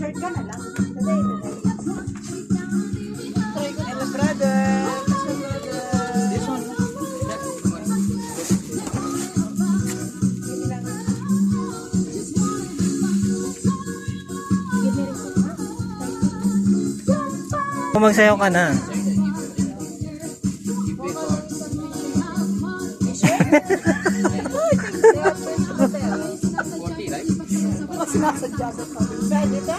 Shirt ka na lang. Try ko nila, brother. This one. Kung magsayaw ka na. Mas nasadya sa sabi. Pwede ba?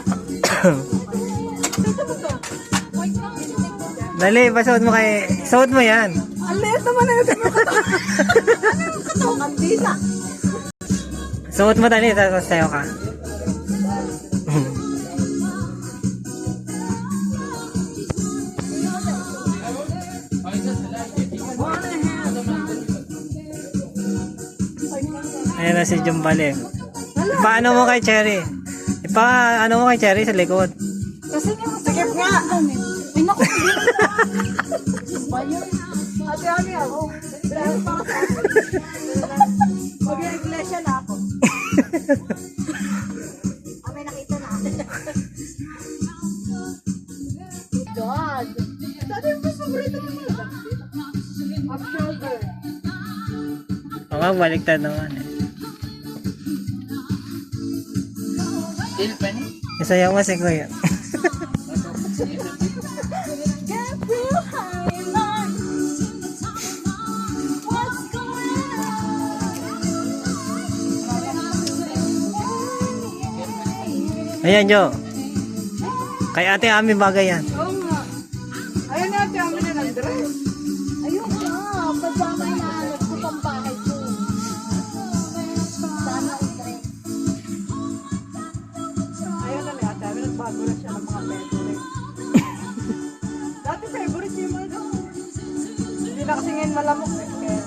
Dali, pasuot mo kay... Suot mo yan. Ang liit naman na yung katawan. Ano yung katawan? Kandila. Suot mo dali, tapos sayaw ka. Ayan na si Jumbale. Paano mo kay Cherry? Ano mo kay Cherry sa likod? Kasi nga, sakit nga. Ay, naku, hindi na. Ate Ami ako. Dahil para sa akin. Mag-iglesia na ako. May nakita na ako. God. Dati yung mas paborito mo na. October. O nga, baliktad naman eh. Still pen? Isayaw mo si Kuya. Ayan, Jo. Kay Ate Ami bagay yan. Oo nga. Ayun na, Ate Ami na ng dress. Ayun nga. Pagdama na alas ko pang bahay ko. Sana ang dress. Ayun na ni Ate Ami. Nagbago na siya ng mga favorite. Dati favorite niya yung mga doon. Hindi na kasi ngayon malamok eh. Kaya...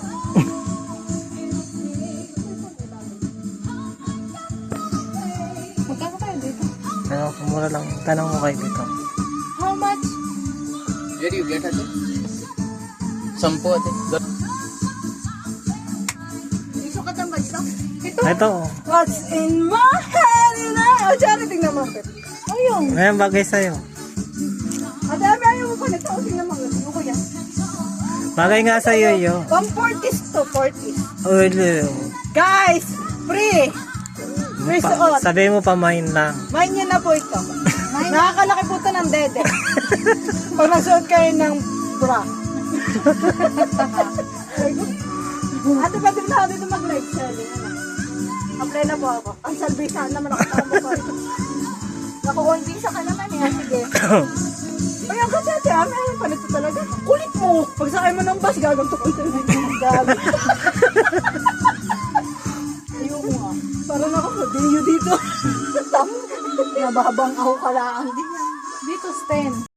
Magkano kayo dito? Ano, mura lang. Tanong mo kayo dito. How much? Where you get ate? Sampo ate. Iso ka tang bagsak? Ito. Ito. What's in my head? Oh, Charlie, tingnan mo. Ayun. Ayan, bagay sa'yo. Ate Ami, ayaw mo pa nito. Tingnan mo. Ano ko yan? Bagay nga sa'yo, yo. 140 to 40. Ulo. Guys, free. Free suot. Sabi mo pa mine lang. Mine nyo na po ito. Nakakalaki po ito ng dede. Pag nagsuot kayo ng bra. Ate, pwede na ako dito mag-live selling. Apply na po ako. Ang salbisan naman nakatama ko. Naku-convince ka naman eh. Sige. Ayun kasi ate, ayaw pa nito talaga. Kulit mo. Pag sakay mo ng bus, gaganto ko ito. Gabi. Ayaw mo ah. Parang nakakadiyo dito. Tamo. Nababang ako kalaan din yan. Dito, stand.